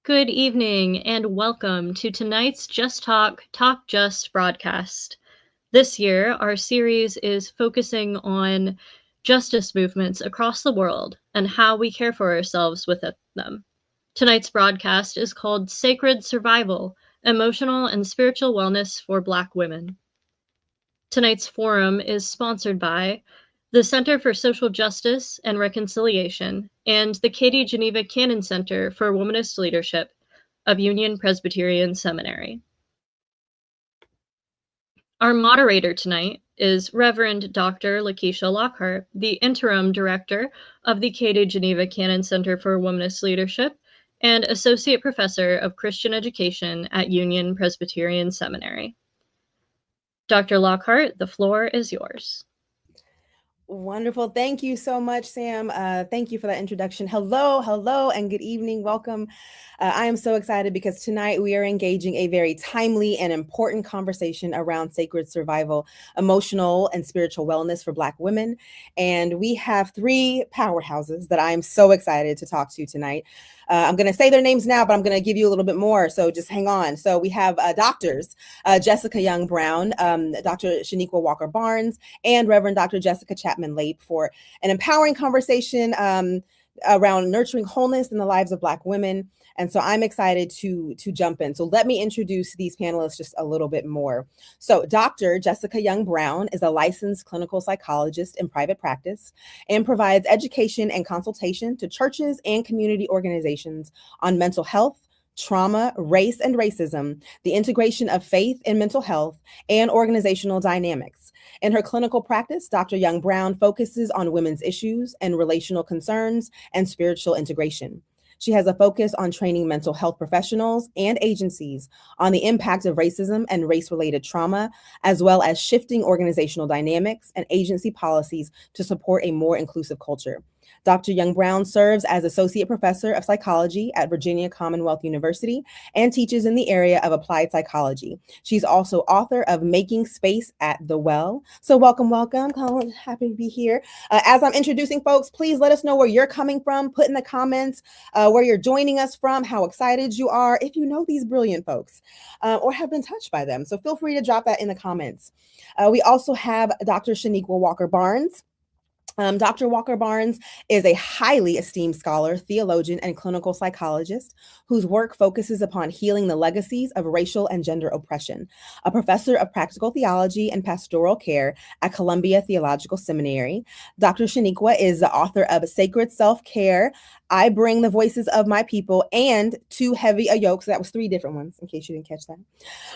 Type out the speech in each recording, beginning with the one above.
Good evening and welcome to tonight's Just Talk, Talk Just broadcast. This year, our series is focusing on justice movements across the world and how we care for ourselves with them. Tonight's broadcast is called Sacred Survival, Emotional and Spiritual Wellness for Black Women. Tonight's forum is sponsored by the Center for Social Justice and Reconciliation and the Katie Geneva Cannon Center for Womanist Leadership of Union Presbyterian Seminary. Our moderator tonight is Reverend Dr. Lakeisha Lockhart, the Interim Director of the Katie Geneva Cannon Center for Womanist Leadership and Associate Professor of Christian Education at Union Presbyterian Seminary. Dr. Lockhart, the floor is yours. Wonderful. Thank you so much, Sam. Thank you for that introduction. Hello, and good evening. Welcome. I am so excited because tonight we are engaging a very timely and important conversation around sacred survival, emotional and spiritual wellness for Black women. And we have three powerhouses that I am so excited to talk to tonight. I'm going to say their names now, but I'm going to give you a little bit more. So just hang on. So we have doctors, JessicaYoung Brown, Dr. Chanequa Walker-Barnes, and Reverend Dr. Jessica Chapman Lape for an empowering conversation around nurturing wholeness in the lives of Black women. And so I'm excited to jump in. So let me introduce these panelists just a little bit more. So Dr. JessicaYoung Brown is a licensed clinical psychologist in private practice and provides education and consultation to churches and community organizations on mental health, trauma, race and racism, the integration of faith in mental health, and organizational dynamics. In her clinical practice, Dr. Young Brown focuses on women's issues and relational concerns and spiritual integration. She has a focus on training mental health professionals and agencies on the impact of racism and race-related trauma, as well as shifting organizational dynamics and agency policies to support a more inclusive culture. Dr. Young Brown serves as Associate Professor of Psychology at Virginia Commonwealth University and teaches in the area of applied psychology. She's also author of Making Space at the Well. So welcome. I'm happy to be here. As I'm introducing folks, please let us know where you're coming from. Put in the comments where you're joining us from, how excited you are, if you know these brilliant folks or have been touched by them. So feel free to drop that in the comments. We also have Dr. Chanequa Walker-Barnes. Dr. Walker-Barnes is a highly esteemed scholar, theologian, and clinical psychologist whose work focuses upon healing the legacies of racial and gender oppression. A professor of practical theology and pastoral care at Columbia Theological Seminary, Dr. Chanequa is the author of Sacred Self-Care, I Bring the Voices of My People, and Too Heavy a Yoke. So that was three different ones, in case you didn't catch that.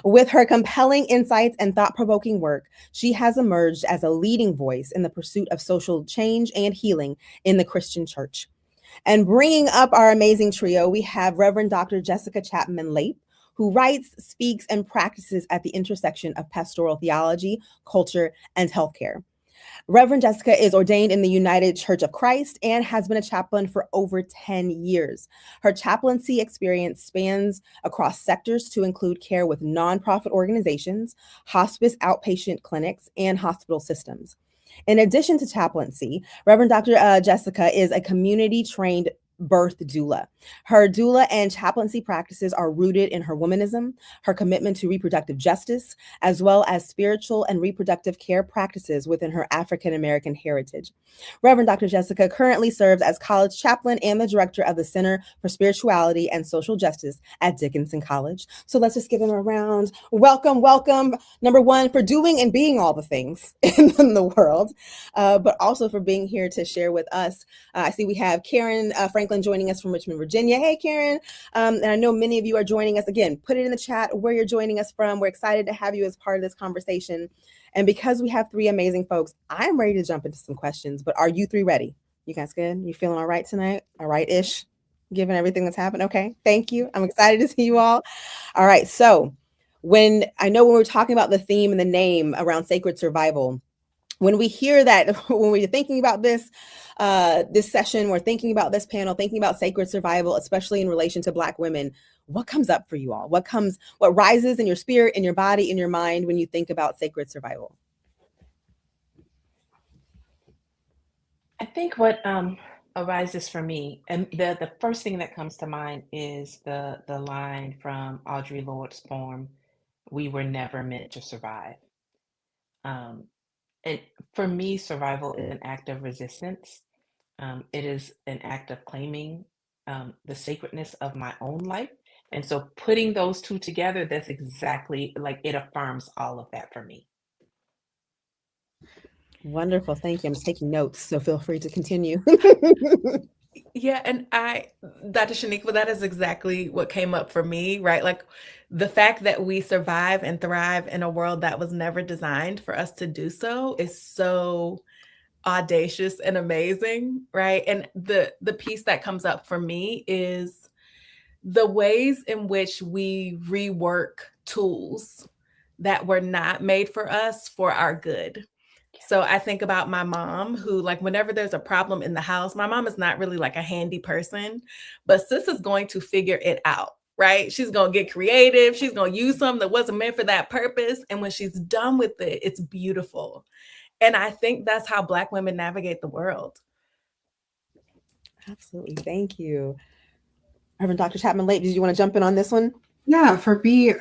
With her compelling insights and thought-provoking work, she has emerged as a leading voice in the pursuit of social change and healing in the Christian church. And bringing up our amazing trio, we have Reverend Dr. Jessica Chapman Lape, who writes, speaks, and practices at the intersection of pastoral theology, culture, and healthcare. Reverend Jessica is ordained in the United Church of Christ and has been a chaplain for over 10 years. Her chaplaincy experience spans across sectors to include care with nonprofit organizations, hospice outpatient clinics, and hospital systems. In addition to chaplaincy, Reverend Dr. Jessica is a community-trained birth doula. Her doula and chaplaincy practices are rooted in her womanism, her commitment to reproductive justice, as well as spiritual and reproductive care practices within her African American heritage. Reverend Dr. Jessica currently serves as college chaplain and the director of the Center for Spirituality and Social Justice at Dickinson College. So let's just give them a round. Welcome. Number one, for doing and being all the things in the world, but also for being here to share with us. I see we have Karen Franklin joining us from Richmond, Virginia. Hey, Karen. And I know many of you are joining us. Again, put it in the chat where you're joining us from. We're excited to have you as part of this conversation. And because we have three amazing folks, I'm ready to jump into some questions, but are you three ready? You guys good? You feeling all right tonight? All right-ish, given everything that's happened? Okay, thank you. I'm excited to see you all. All right, so when we're talking about the theme and the name around sacred survival, when we hear that, when we're thinking about this session, we're thinking about this panel, thinking about sacred survival, especially in relation to Black women, what comes up for you all? What rises in your spirit, in your body, in your mind when you think about sacred survival? I think what arises for me, and the first thing that comes to mind is the line from Audre Lorde's poem, "We were never meant to survive." Um, and for me, survival is an act of resistance. It is an act of claiming the sacredness of my own life. And so putting those two together, that's exactly like it affirms all of that for me. Wonderful. Thank you. I'm just taking notes, so feel free to continue. Yeah, and Dr. Chanequa, that is exactly what came up for me, right? Like the fact that we survive and thrive in a world that was never designed for us to do so is so audacious and amazing, right? And the piece that comes up for me is the ways in which we rework tools that were not made for us for our good. So I think about my mom who, like, whenever there's a problem in the house, my mom is not really like a handy person, but sis is going to figure it out, right? She's going to get creative. She's going to use something that wasn't meant for that purpose. And when she's done with it, it's beautiful. And I think that's how Black women navigate the world. Absolutely. Thank you. Reverend Dr. Chapman Lape, did you want to jump in on this one? Yeah, for me,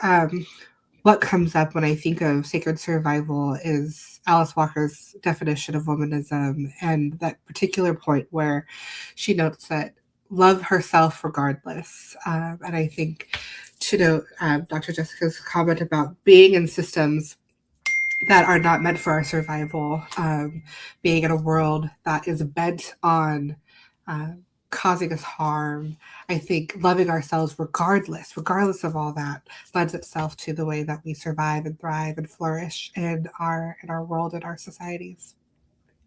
what comes up when I think of sacred survival is Alice Walker's definition of womanism and that particular point where she notes that love herself regardless. And I think to note Dr. Jessica's comment about being in systems that are not meant for our survival, being in a world that is bent on uh, causing us harm. I think loving ourselves regardless of all that, lends itself to the way that we survive and thrive and flourish in our world and our societies.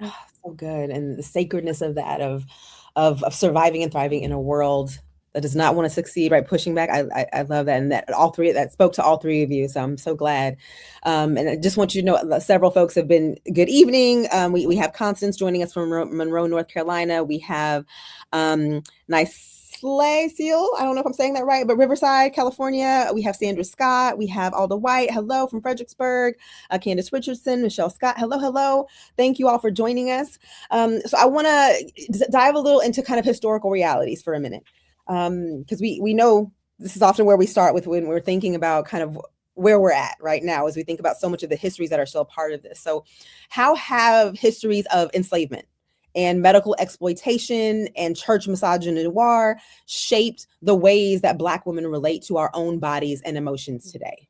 Oh, so good. And the sacredness of that, of surviving and thriving in a world that does not want to succeed, right? Pushing back. I love that. And that all three, that spoke to all three of you. So I'm so glad. And I just want you to know several folks have been good evening. We have Constance joining us from Monroe, North Carolina. We have nice Seal. I don't know if I'm saying that right, but Riverside, California. We have Sandra Scott. We have Alda White. Hello from Fredericksburg. Candace Richardson, Michelle Scott. Hello, hello. Thank you all for joining us. So I want to dive a little into kind of historical realities for a minute, because we know this is often where we start with when we're thinking about kind of where we're at right now as we think about so much of the histories that are still a part of this. So how have histories of enslavement and medical exploitation and church misogynoir shaped the ways that Black women relate to our own bodies and emotions today?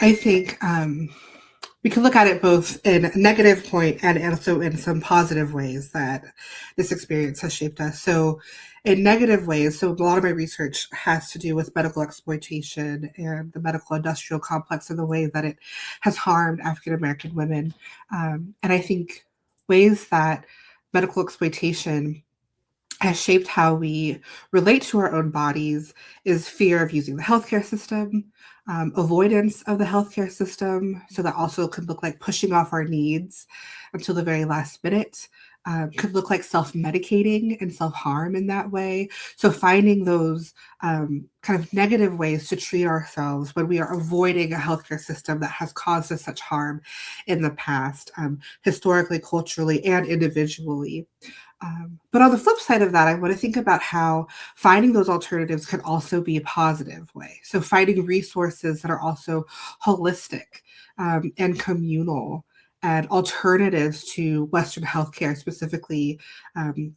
I think we can look at it both in a negative point and also in some positive ways that this experience has shaped us. So in negative ways, so a lot of my research has to do with medical exploitation and the medical industrial complex and the way that it has harmed African American women. And I think ways that medical exploitation has shaped how we relate to our own bodies is fear of using the healthcare system, avoidance of the healthcare system. So that also could look like pushing off our needs until the very last minute. Could look like self-medicating and self-harm in that way. So finding those kind of negative ways to treat ourselves when we are avoiding a healthcare system that has caused us such harm in the past, historically, culturally, and individually. But on the flip side of that, I want to think about how finding those alternatives can also be a positive way. So finding resources that are also holistic and communal and alternatives to Western healthcare specifically,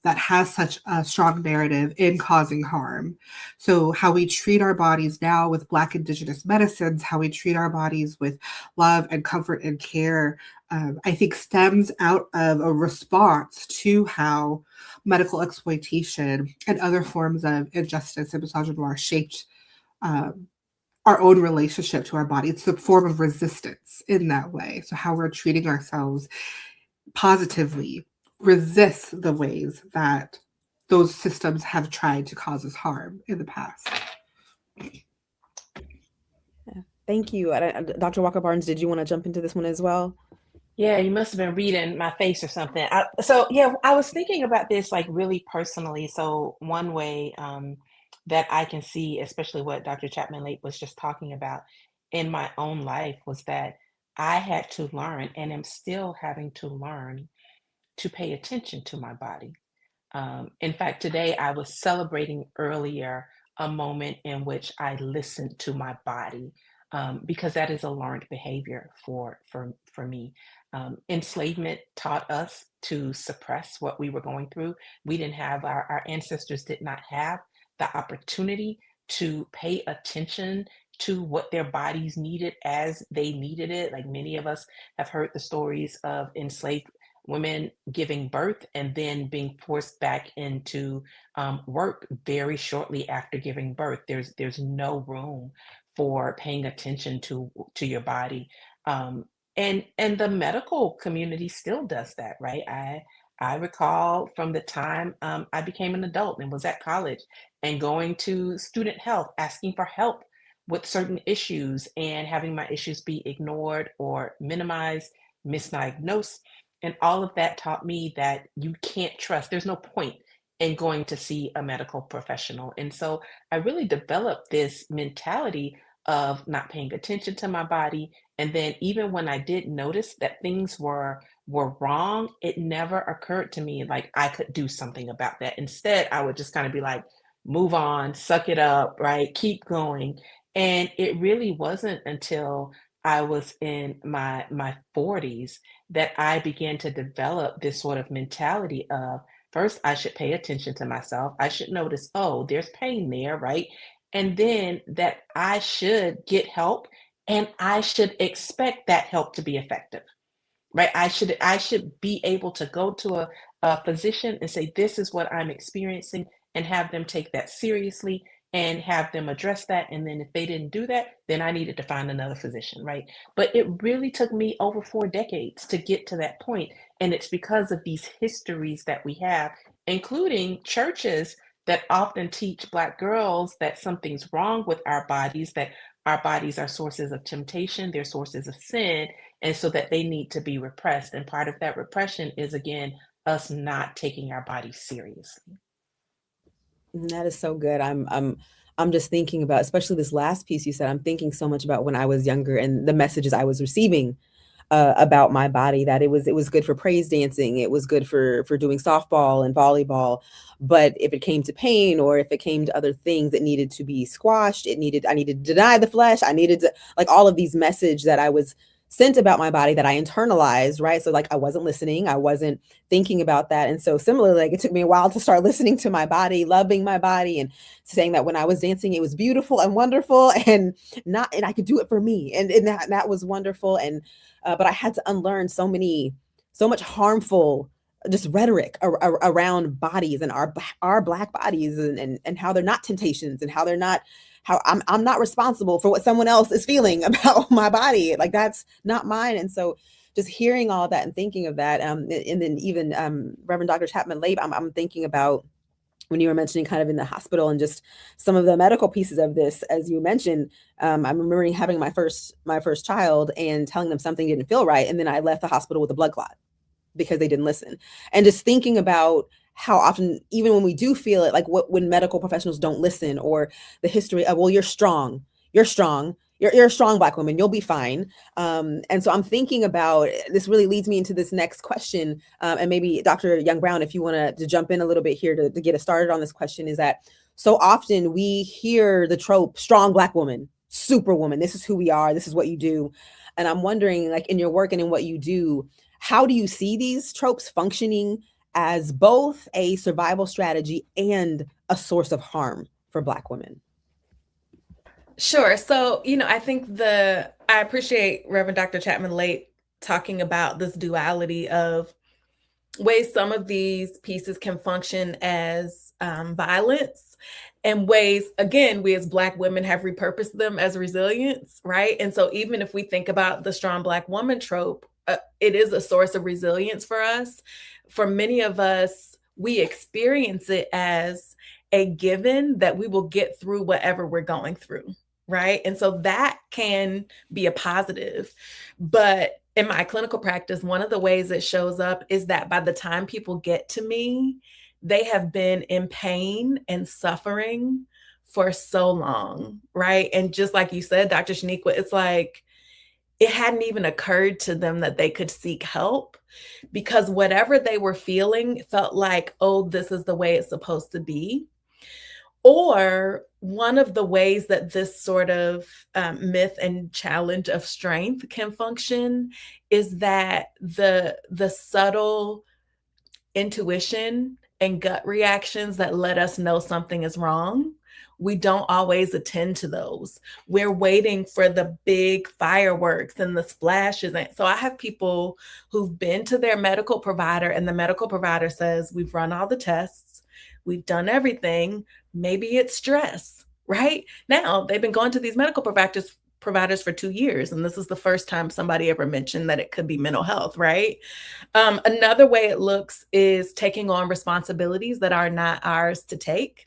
that has such a strong narrative in causing harm. So how we treat our bodies now with Black Indigenous medicines, how we treat our bodies with love and comfort and care, I think stems out of a response to how medical exploitation and other forms of injustice and misogyny shaped um, our own relationship to our body. It's a form of resistance in that way. So how we're treating ourselves positively resists the ways that those systems have tried to cause us harm in the past. Thank you. Dr. Walker-Barnes, did you want to jump into this one as well? Yeah, you must have been reading my face or something. So yeah, I was thinking about this like really personally. So one way that I can see, especially what Dr. Chapman Lape was just talking about in my own life, was that I had to learn, and am still having to learn, to pay attention to my body. In fact, today I was celebrating earlier a moment in which I listened to my body, because that is a learned behavior for me. Enslavement taught us to suppress what we were going through. We didn't have our ancestors did not have the opportunity to pay attention to what their bodies needed as they needed it. Like, many of us have heard the stories of enslaved women giving birth and then being forced back into work very shortly after giving birth. There's no room for paying attention to your body, and the medical community still does that, right? I recall from the time I became an adult and was at college and going to student health, asking for help with certain issues and having my issues be ignored or minimized, misdiagnosed. And all of that taught me that you can't trust. There's no point in going to see a medical professional. And so I really developed this mentality of not paying attention to my body. And then even when I did notice that things were wrong, it never occurred to me like I could do something about that. Instead, I would just kind of be like, move on, suck it up, right? Keep going. And it really wasn't until I was in my 40s that I began to develop this sort of mentality of, first, I should pay attention to myself. I should notice, oh, there's pain there, right? And then that I should get help and I should expect that help to be effective, right? I should be able to go to a physician and say, this is what I'm experiencing, and have them take that seriously and have them address that. And then if they didn't do that, then I needed to find another physician, right? But it really took me over 4 decades to get to that point. And it's because of these histories that we have, including churches that often teach Black girls that something's wrong with our bodies, that our bodies are sources of temptation, they're sources of sin, and so that they need to be repressed. And part of that repression is, again, us not taking our bodies seriously. That is so good. I'm just thinking about, especially this last piece you said. I'm thinking so much about when I was younger and the messages I was receiving about my body, that it was good for praise dancing, it was good for doing softball and volleyball, but if it came to pain or if it came to other things that needed to be squashed, I needed to deny the flesh. I needed to, like, all of these message that I was sent about my body that I internalized, right? So like I wasn't listening, I wasn't thinking about that. And so similarly, like, it took me a while to start listening to my body, loving my body, and saying that when I was dancing, it was beautiful and wonderful, and I could do it for me. And that was wonderful. And but I had to unlearn so much harmful just rhetoric around bodies and our Black bodies, and how they're not temptations, and how they're not, how I'm not responsible for what someone else is feeling about my body. Like, that's not mine. And so just hearing all that and thinking of that, and then even Reverend Dr. Chapman Lape, I'm thinking about when you were mentioning kind of in the hospital and just some of the medical pieces of this, as you mentioned. I'm remembering having my first child and telling them something didn't feel right, and then I left the hospital with a blood clot because they didn't listen. And just thinking about how often, even when we do feel it, like when medical professionals don't listen, or the history of, well, you're strong, you're a strong Black woman, you'll be fine. And so I'm thinking about, this really leads me into this next question. And maybe Dr. Young Brown, if you want to jump in a little bit here to get us started on this question, is that so often we hear the trope, strong Black woman, superwoman, this is who we are, this is what you do. And I'm wondering, like, in your work and in what you do, how do you see these tropes functioning as both a survival strategy and a source of harm for Black women? Sure. So, I think I appreciate Reverend Dr. Chapman Lape talking about this duality of ways some of these pieces can function as violence, and ways, again, we as Black women have repurposed them as resilience, right? And so even if we think about the strong Black woman trope, it is a source of resilience for us. For many of us, we experience it as a given that we will get through whatever we're going through, right? And so that can be a positive. But in my clinical practice, one of the ways it shows up is that by the time people get to me, they have been in pain and suffering for so long, right? And just like you said, Dr. Chanequa, it's like, it hadn't even occurred to them that they could seek help, because whatever they were feeling felt like, oh, this is the way it's supposed to be. Or one of the ways that this sort of myth and challenge of strength can function is that the subtle intuition and gut reactions that let us know something is wrong, we don't always attend to those. We're waiting for the big fireworks and the splashes. And so I have people who've been to their medical provider, and the medical provider says, we've run all the tests, we've done everything, maybe it's stress, right? Now, they've been going to these medical providers for 2 years, and this is the first time somebody ever mentioned that it could be mental health, right? Another way it looks is taking on responsibilities that are not ours to take,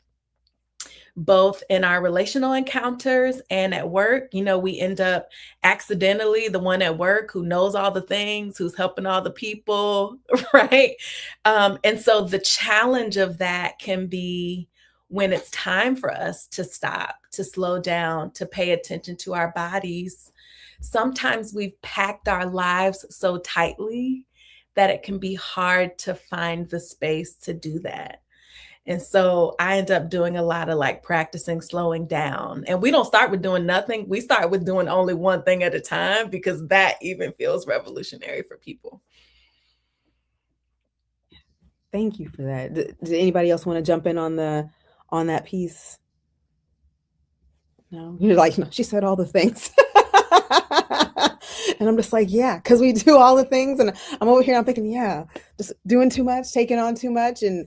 both in our relational encounters and at work. You know, we end up accidentally the one at work who knows all the things, who's helping all the people, right? And so the challenge of that can be when it's time for us to stop, to slow down, to pay attention to our bodies. Sometimes we've packed our lives so tightly that it can be hard to find the space to do that. And so I end up doing a lot of like practicing slowing down. And we don't start with doing nothing. We start with doing only one thing at a time, because that even feels revolutionary for people. Thank you for that. Did anybody else want to jump in on that piece? No, you're like, no, she said all the things. And I'm just like, yeah, because we do all the things. And I'm over here, I'm thinking, yeah, just doing too much, taking on too much. And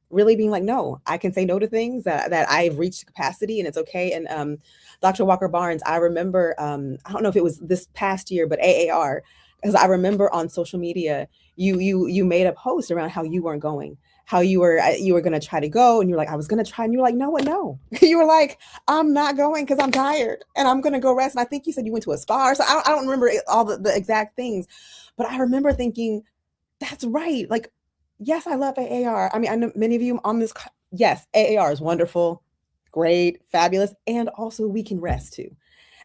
really being like, no, I can say no to things that I've reached capacity, and it's okay. And Dr. Walker-Barnes, I remember, I don't know if it was this past year, but AAR, because I remember on social media, you made a post around how you weren't going, how you were going to try to go, and you're like, I was going to try, and you're like, no. You were like, I'm not going because I'm tired and I'm going to go rest. And I think you said you went to a spa, so I don't remember all the exact things, but I remember thinking, that's right. Like, yes, I love AAR. I mean, I know many of you on this, yes, AAR is wonderful, great, fabulous, and also we can rest too.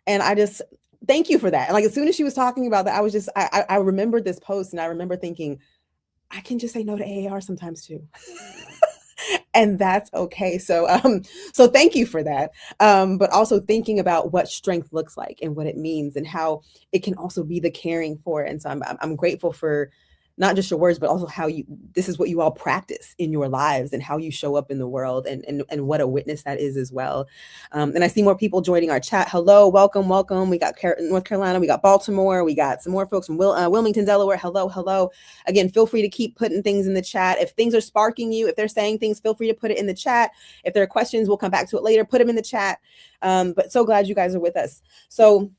And I just thank you for that. And like, as soon as she was talking about that, I was just, I remembered this post, and I remember thinking, I can just say no to AAR sometimes too. And that's okay. So thank you for that. But also thinking about what strength looks like and what it means and how it can also be the caring for it. And so I'm grateful for not just your words, but also how this is what you all practice in your lives and how you show up in the world, and what a witness that is as well. And I see more people joining our chat. Hello, welcome. We got North Carolina, we got Baltimore, we got some more folks from Wilmington, Delaware. Hello. Again, feel free to keep putting things in the chat. If things are sparking you, if they're saying things, feel free to put it in the chat. If there are questions, we'll come back to it later. Put them in the chat. But so glad you guys are with us. So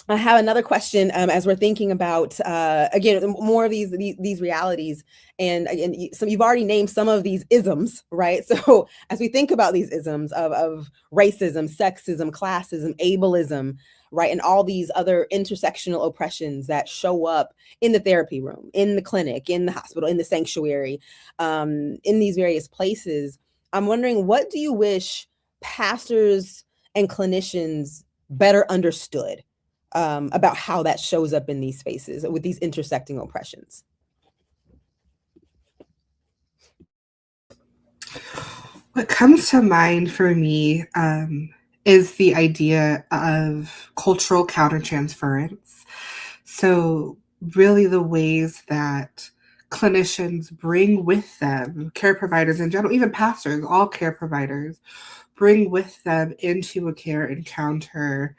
I have another question as we're thinking about, again, more of these realities. And again, you've already named some of these isms, right? So as we think about these isms of racism, sexism, classism, ableism, right? And all these other intersectional oppressions that show up in the therapy room, in the clinic, in the hospital, in the sanctuary, in these various places, I'm wondering, what do you wish pastors and clinicians better understood about how that shows up in these spaces with these intersecting oppressions? What comes to mind for me is the idea of cultural countertransference. So really the ways that clinicians bring with them, care providers in general, even pastors, all care providers, bring with them into a care encounter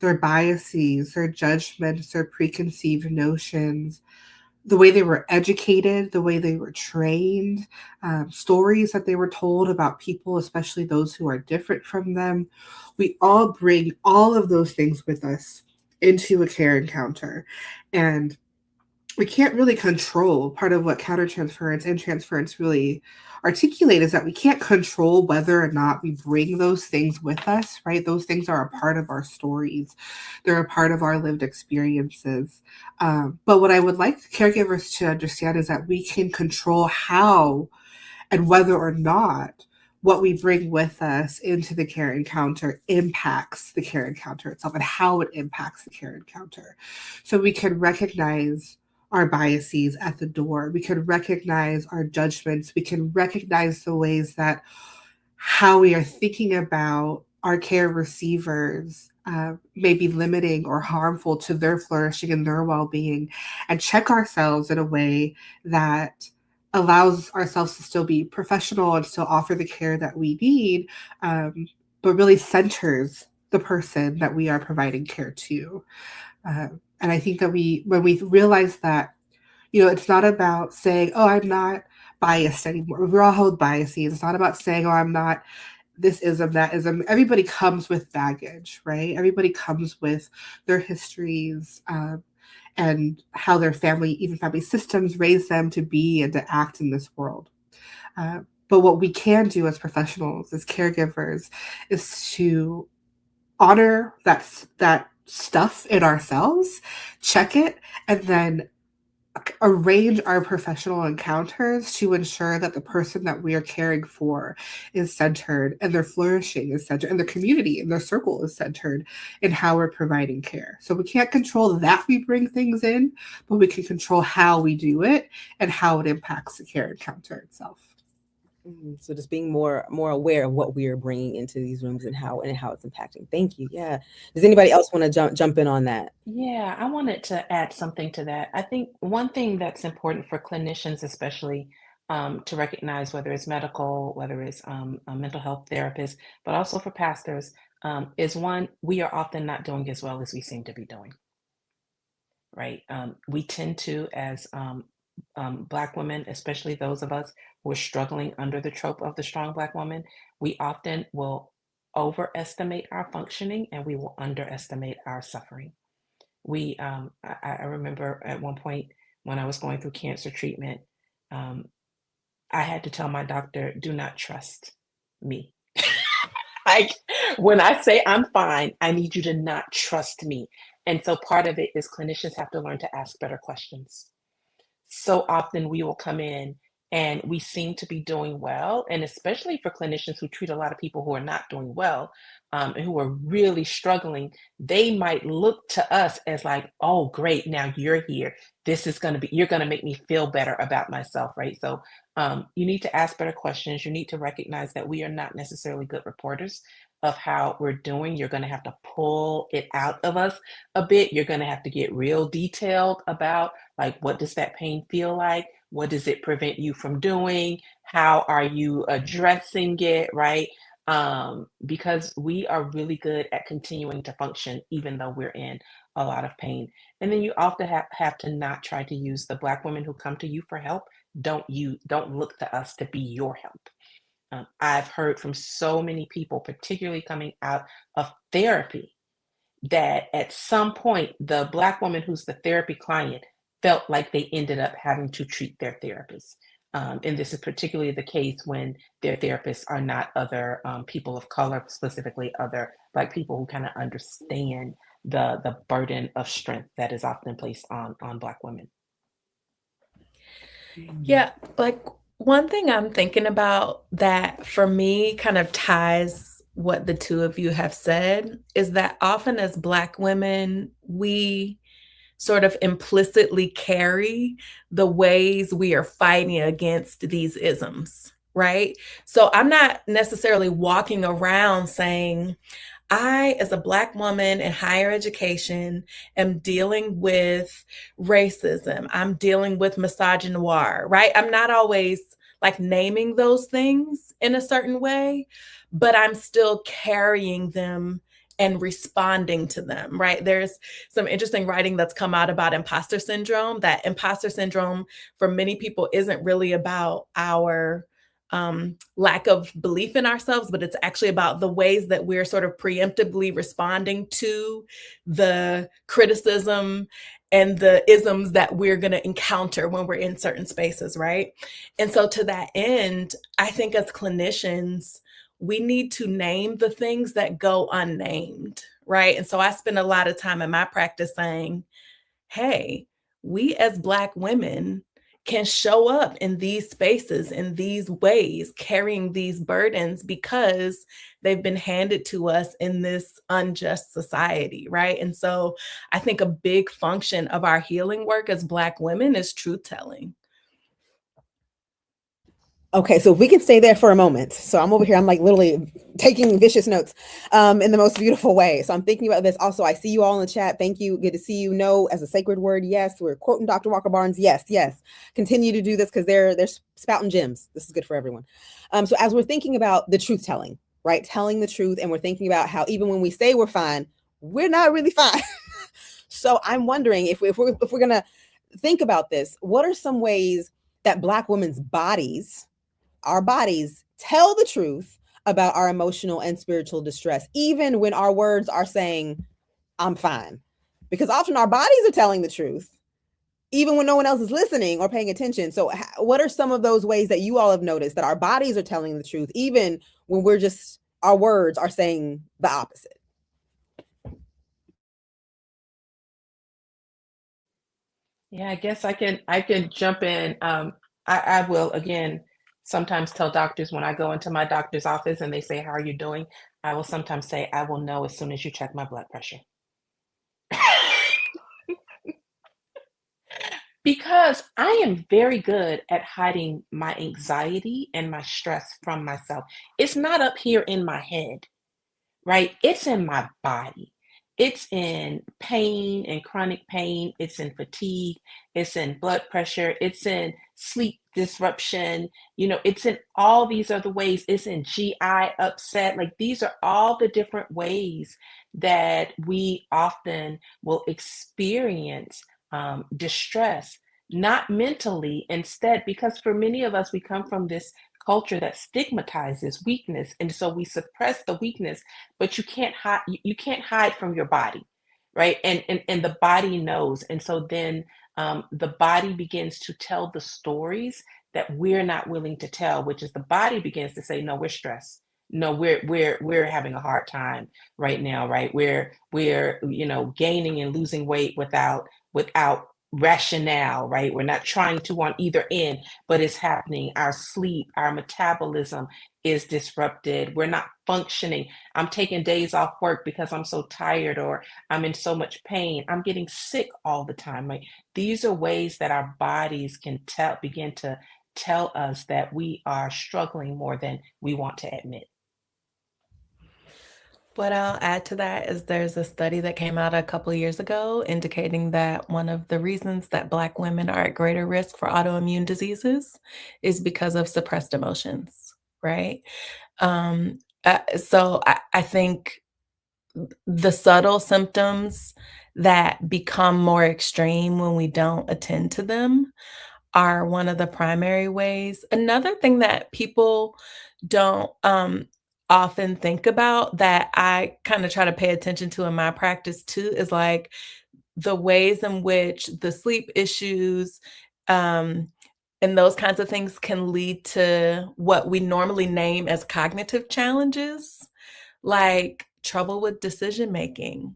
their biases, their judgments, their preconceived notions, the way they were educated, the way they were trained, stories that they were told about people, especially those who are different from them. We all bring all of those things with us into a care encounter. And we can't really control. Part of what countertransference and transference really articulate is that we can't control whether or not we bring those things with us, right? Those things are a part of our stories. They're a part of our lived experiences. But what I would like caregivers to understand is that we can control how and whether or not what we bring with us into the care encounter impacts the care encounter itself and how it impacts the care encounter. So we can recognize our biases at the door. We can recognize our judgments. We can recognize the ways that how we are thinking about our care receivers may be limiting or harmful to their flourishing and their well-being, and check ourselves in a way that allows ourselves to still be professional and still offer the care that we need, but really centers the person that we are providing care to. And I think that when we realize that, it's not about saying, oh, I'm not biased anymore. We're all hold biases. It's not about saying, oh, I'm not this ism, that ism. Everybody comes with baggage, right? Everybody comes with their histories and how their even family systems raise them to be and to act in this world. But what we can do as professionals, as caregivers, is to honor that stuff in ourselves, check it, and then arrange our professional encounters to ensure that the person that we are caring for is centered and their flourishing is centered and their community and their circle is centered in how we're providing care. So we can't control that we bring things in, but we can control how we do it and how it impacts the care encounter itself. So just being more aware of what we are bringing into these rooms and how it's impacting. Thank you. Yeah. Does anybody else want to jump in on that? Yeah, I wanted to add something to that. I think one thing that's important for clinicians, especially to recognize, whether it's medical, whether it's a mental health therapist, but also for pastors, is one, we are often not doing as well as we seem to be doing, right? We tend to, as Black women, especially those of us who are struggling under the trope of the strong Black woman, we often will overestimate our functioning and we will underestimate our suffering. I remember at one point when I was going through cancer treatment, I had to tell my doctor, do not trust me. Like, when I say I'm fine, I need you to not trust me. And so part of it is clinicians have to learn to ask better questions. So often we will come in and we seem to be doing well, and especially for clinicians who treat a lot of people who are not doing well, and who are really struggling, they might look to us as like, oh, great, now you're here. You're going to make me feel better about myself, right? So you need to ask better questions. You need to recognize that we are not necessarily good reporters of how we're doing. You're going to have to pull it out of us a bit. You're going to have to get real detailed about, like, what does that pain feel like? What does it prevent you from doing? How are you addressing it, right? Because we are really good at continuing to function even though we're in a lot of pain. And then you often have to not try to use the Black women who come to you for help. Don't look to us to be your help. I've heard from so many people, particularly coming out of therapy, that at some point the Black woman who's the therapy client felt like they ended up having to treat their therapist. And this is particularly the case when their therapists are not other people of color, specifically other Black people who kind of understand the burden of strength that is often placed on Black women. Yeah, like one thing I'm thinking about that for me kind of ties what the two of you have said is that often as Black women, we sort of implicitly carry the ways we are fighting against these isms, right? So I'm not necessarily walking around saying, I, as a Black woman in higher education, am dealing with racism. I'm dealing with misogynoir, right? I'm not always like naming those things in a certain way, but I'm still carrying them and responding to them, right? There's some interesting writing that's come out about imposter syndrome, that imposter syndrome for many people isn't really about our lack of belief in ourselves, but it's actually about the ways that we're sort of preemptively responding to the criticism and the isms that we're going to encounter when we're in certain spaces, right? And so to that end, I think as clinicians, we need to name the things that go unnamed, right? And so I spend a lot of time in my practice saying, hey, we as Black women can show up in these spaces, in these ways, carrying these burdens because they've been handed to us in this unjust society, right? And so I think a big function of our healing work as Black women is truth telling. Okay, so if we can stay there for a moment. So I'm over here, I'm like literally taking vicious notes in the most beautiful way. So I'm thinking about this. Also, I see you all in the chat. Thank you. Good to see you. No, as a sacred word, yes. We're quoting Dr. Walker-Barnes. Yes, yes. Continue to do this because they're spouting gems. This is good for everyone. So as we're thinking about the truth telling, right? Telling the truth, and we're thinking about how even when we say we're fine, we're not really fine. So I'm wondering if we're gonna think about this, what are some ways that Black women's bodies, our bodies, tell the truth about our emotional and spiritual distress, even when our words are saying, I'm fine? Because often our bodies are telling the truth, even when no one else is listening or paying attention. So what are some of those ways that you all have noticed that our bodies are telling the truth, even when our words are saying the opposite? Yeah, I guess I can jump in. I will again sometimes tell doctors when I go into my doctor's office and they say, "How are you doing?" I will sometimes say, "I will know as soon as you check my blood pressure." Because I am very good at hiding my anxiety and my stress from myself. It's not up here in my head, right? It's in my body. It's in pain and chronic pain. It's in fatigue. It's in blood pressure. It's in sleep disruption. It's in all these other ways. It's in GI upset. Like these are all the different ways that we often will experience distress, not mentally, instead, because for many of us, we come from this culture that stigmatizes weakness, and so we suppress the weakness, but you can't hide from your body, right? And the body knows, and so then the body begins to tell the stories that we're not willing to tell, which is the body begins to say, no, we're stressed. No, we're having a hard time right now, right? We're gaining and losing weight without rationale, right? We're not trying to on either end, but it's happening. Our sleep, our metabolism is disrupted. We're not functioning. I'm taking days off work because I'm so tired, or I'm in so much pain. I'm getting sick all the time. Right? These are ways that our bodies can begin to tell us that we are struggling more than we want to admit. What I'll add to that is there's a study that came out a couple of years ago indicating that one of the reasons that Black women are at greater risk for autoimmune diseases is because of suppressed emotions, right? So I think the subtle symptoms that become more extreme when we don't attend to them are one of the primary ways. Another thing that people don't often think about that I kind of try to pay attention to in my practice too is like the ways in which the sleep issues and those kinds of things can lead to what we normally name as cognitive challenges, like trouble with decision making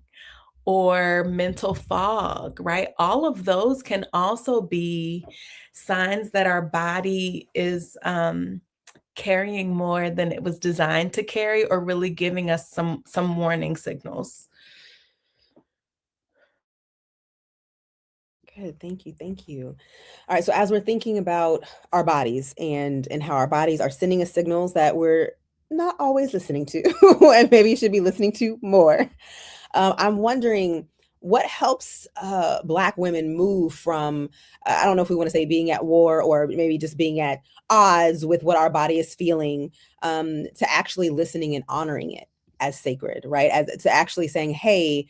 or mental fog, right? All of those can also be signs that our body is carrying more than it was designed to carry, or really giving us some warning signals. Good. Thank you. Thank you. All right. So as we're thinking about our bodies and how our bodies are sending us signals that we're not always listening to, and maybe should be listening to more, I'm wondering what helps Black women move from, I don't know if we want to say being at war or maybe just being at odds with what our body is feeling, to actually listening and honoring it as sacred, right? As to actually saying, hey,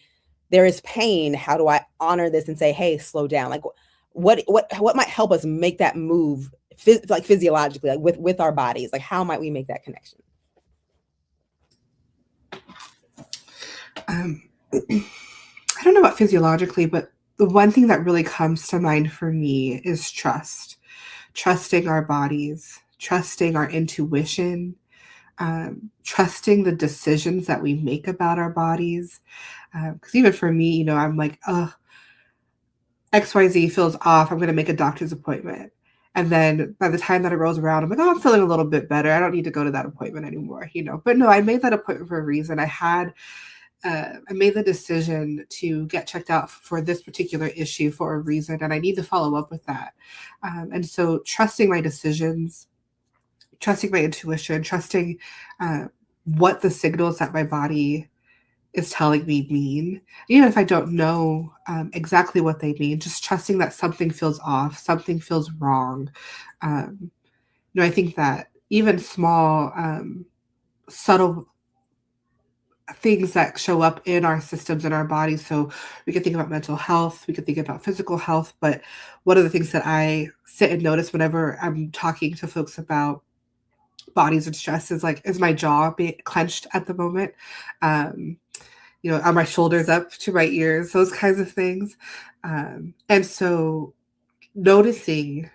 there is pain. How do I honor this and say, hey, slow down? Like what might help us make that move like physiologically, like with our bodies? Like how might we make that connection? I don't know about physiologically, but the one thing that really comes to mind for me is trust. Trusting our bodies, trusting our intuition, trusting the decisions that we make about our bodies. Because even for me, I'm like, XYZ feels off. I'm going to make a doctor's appointment. And then by the time that it rolls around, I'm like, oh, I'm feeling a little bit better. I don't need to go to that appointment anymore, you know. But no, I made that appointment for a reason. I made the decision to get checked out for this particular issue for a reason, and I need to follow up with that. And so trusting my decisions, trusting my intuition, trusting what the signals that my body is telling me mean, even if I don't know exactly what they mean, just trusting that something feels off, something feels wrong. I think that even small, subtle things that show up in our systems in our bodies. So we can think about mental health, we can think about physical health, but one of the things that I sit and notice whenever I'm talking to folks about bodies and stress is like, is my jaw being clenched at the moment? Are my shoulders up to my ears? Those kinds of things. And so noticing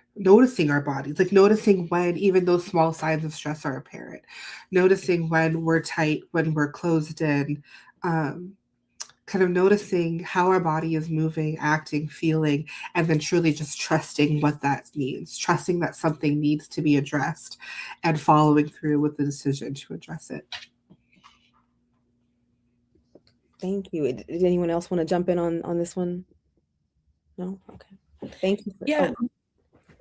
our bodies, like noticing when even those small signs of stress are apparent, noticing when we're tight, when we're closed in, kind of noticing how our body is moving, acting, feeling, and then truly just trusting what that means, trusting that something needs to be addressed and following through with the decision to address it. Thank you. Did anyone else want to jump in on this one? No? Okay. Thank you. Yeah.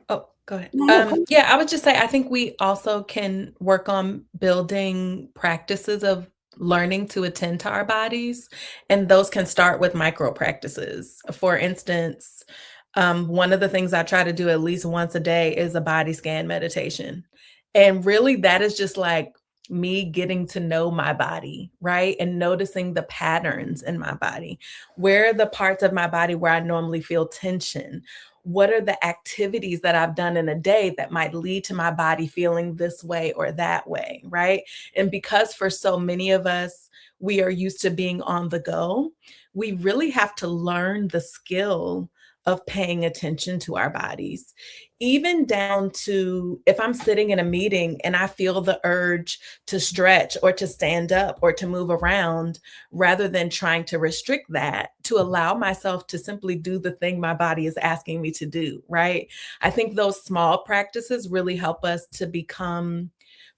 Oh, go ahead. No. Yeah, I would just say I think we also can work on building practices of learning to attend to our bodies, and those can start with micro practices. For instance, one of the things I try to do at least once a day is a body scan meditation. And really, that is just like me getting to know my body, right? And noticing the patterns in my body. Where are the parts of my body where I normally feel tension? What are the activities that I've done in a day that might lead to my body feeling this way or that way, right? And because for so many of us, we are used to being on the go, we really have to learn the skill of paying attention to our bodies, even down to if I'm sitting in a meeting and I feel the urge to stretch or to stand up or to move around, rather than trying to restrict that, to allow myself to simply do the thing my body is asking me to do, right? I think those small practices really help us to become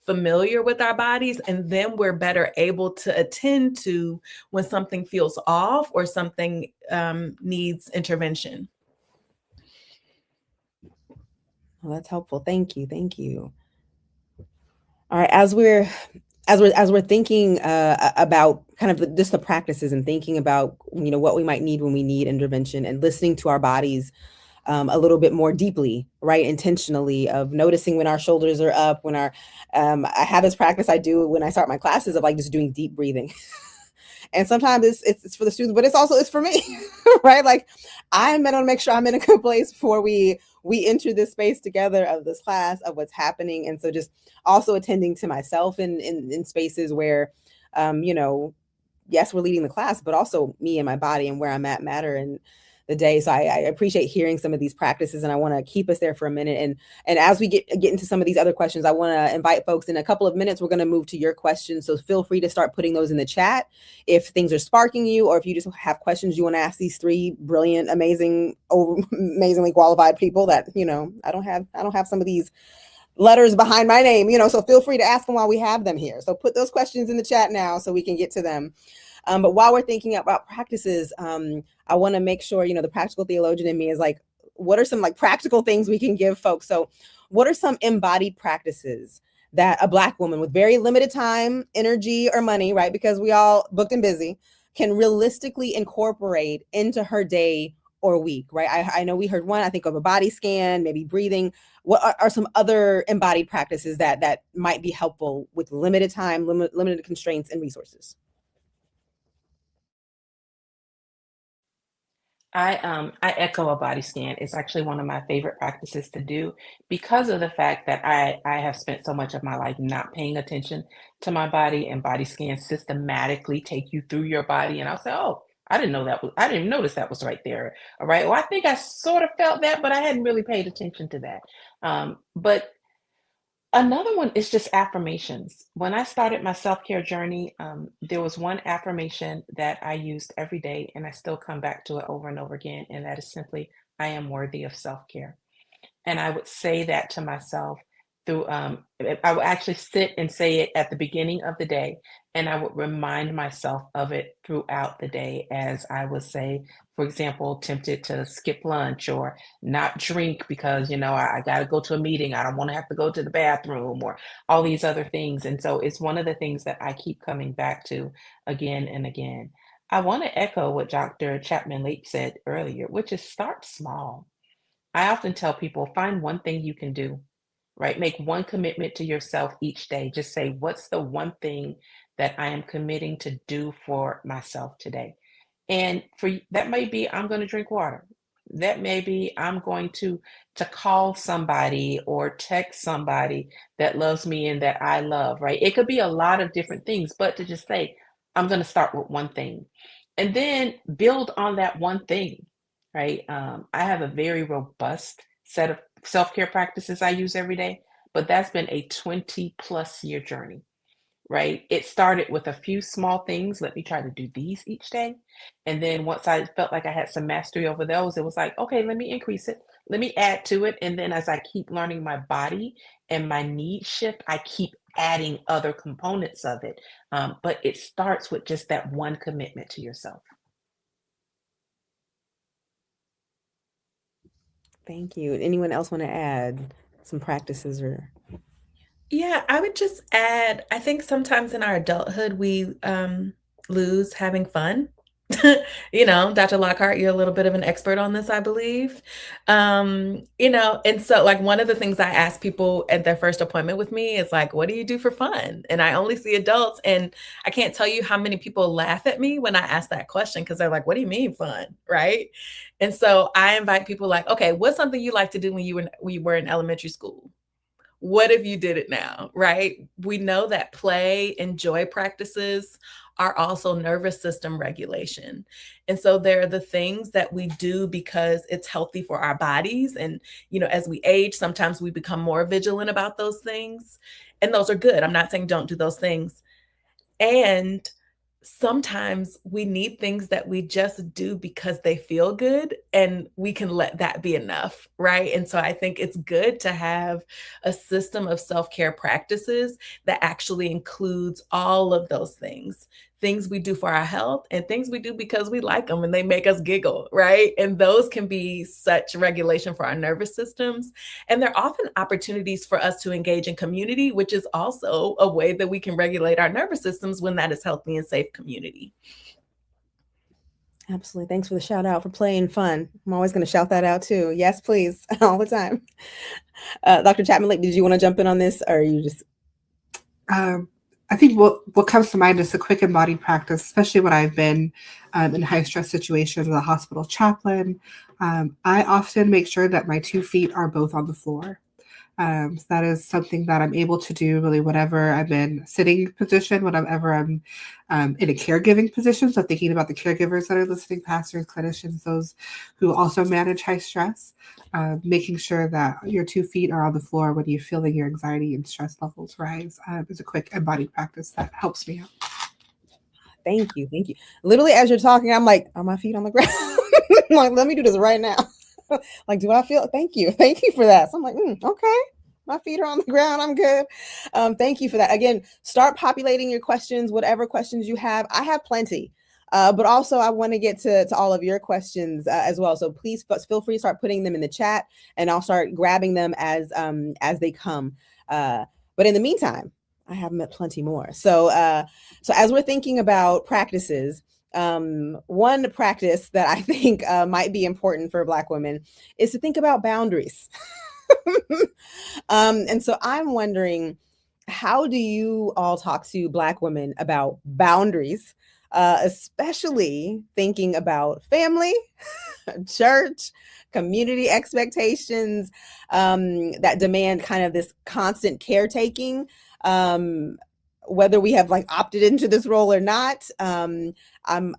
familiar with our bodies, and then we're better able to attend to when something feels off or something needs intervention. Well, that's helpful. Thank you. Thank you. All right. As we're thinking about kind of just the practices and thinking about, what we might need when we need intervention, and listening to our bodies a little bit more deeply, right? Intentionally, of noticing when our shoulders are up, when I have this practice I do when I start my classes of like just doing deep breathing. And sometimes it's for the students, but it's for me, right? Like I want to make sure I'm in a good place before we enter this space together of this class, of what's happening. And so just also attending to myself in spaces where, yes, we're leading the class, but also me and my body and where I'm at matter in the day. So I appreciate hearing some of these practices, and I want to keep us there for a minute. And as we get into some of these other questions, I want to invite folks. In a couple of minutes, we're going to move to your questions. So feel free to start putting those in the chat if things are sparking you, or if you just have questions you want to ask these three brilliant, amazingly qualified people that, I don't have some of these letters behind my name, so feel free to ask them while we have them here. So put those questions in the chat now so we can get to them. But while we're thinking about practices, I want to make sure, the practical theologian in me is like, what are some like practical things we can give folks? So what are some embodied practices that a Black woman with very limited time, energy, or money, right? Because we all booked and busy, can realistically incorporate into her day or week, right? I know we heard one, I think of a body scan, maybe breathing. What are some other embodied practices that might be helpful with limited time, limited constraints and resources? I echo a body scan. It's actually one of my favorite practices to do because of the fact that I have spent so much of my life not paying attention to my body, and body scans systematically take you through your body. And I'll say, oh, I didn't even notice that was right there. All right. Well, I think I sort of felt that, but I hadn't really paid attention to that. But another one is just affirmations. When I started my self-care journey, there was one affirmation that I used every day, and I still come back to it over and over again, and that is simply, I am worthy of self-care. And I would say that to myself through, I would actually sit and say it at the beginning of the day, and I would remind myself of it throughout the day as I would say, for example, tempted to skip lunch or not drink because, I got to go to a meeting. I don't want to have to go to the bathroom or all these other things. And so it's one of the things that I keep coming back to again and again. I want to echo what Dr. Chapman Lape said earlier, which is start small. I often tell people find one thing you can do, right? Make one commitment to yourself each day. Just say, what's the one thing that I am committing to do for myself today? And that may be I'm going to drink water. That may be I'm going to call somebody or text somebody that loves me and that I love, right? It could be a lot of different things, but to just say, I'm going to start with one thing and then build on that one thing, right? I have a very robust set of self-care practices I use every day, but that's been a 20+ year journey, right? It started with a few small things. Let me try to do these each day. And then once I felt like I had some mastery over those, it was like, okay, let me increase it. Let me add to it. And then as I keep learning my body and my needs shift, I keep adding other components of it. But it starts with just that one commitment to yourself. Thank you. Anyone else want to add some practices or? Yeah, I would just add, I think sometimes in our adulthood, we lose having fun. Dr. Lockhart, you're a little bit of an expert on this, I believe. And so like one of the things I ask people at their first appointment with me is like, what do you do for fun? And I only see adults, and I can't tell you how many people laugh at me when I ask that question because they're like, what do you mean fun? Right. And so I invite people like, okay, what's something you like to do when you were in elementary school? What if you did it now, right? We know that play and joy practices are also nervous system regulation. And so they're the things that we do because it's healthy for our bodies. And, as we age, sometimes we become more vigilant about those things. And those are good. I'm not saying don't do those things. And sometimes we need things that we just do because they feel good, and we can let that be enough, right? And so I think it's good to have a system of self-care practices that actually includes all of those things we do for our health and things we do because we like them and they make us giggle, right? And those can be such regulation for our nervous systems. And they're often opportunities for us to engage in community, which is also a way that we can regulate our nervous systems when that is healthy and safe community. Absolutely. Thanks for the shout out for playing fun. I'm always going to shout that out too. Yes, please. All the time. Dr. Chapman Lape, did you want to jump in on this, or are you just? I think what comes to mind is a quick embodied practice, especially when I've been in high stress situations as a hospital chaplain. I often make sure that my 2 feet are both on the floor. So that is something that I'm able to do really whenever I'm in sitting position, whenever I'm in a caregiving position. So thinking about the caregivers that are listening, pastors, clinicians, those who also manage high stress, making sure that your 2 feet are on the floor when you're feeling your anxiety and stress levels rise is a quick embodied practice that helps me out. Thank you. Thank you. Literally, as you're talking, I'm like, are my feet on the ground? I'm like, let me do this right now. Like, do I feel? Thank you for that. So I'm like, okay, my feet are on the ground, I'm good. Thank you for that. Again, start populating your questions, whatever questions you have. I have plenty, but also I want to get to all of your questions as well. So please feel free to start putting them in the chat, and I'll start grabbing them as they come. But in the meantime, I have plenty more. So as we're thinking about practices, one practice that I think might be important for Black women is to think about boundaries. And so I'm wondering, how do you all talk to Black women about boundaries, especially thinking about family, church, community expectations that demand kind of this constant caretaking, whether we have like opted into this role or not? I'm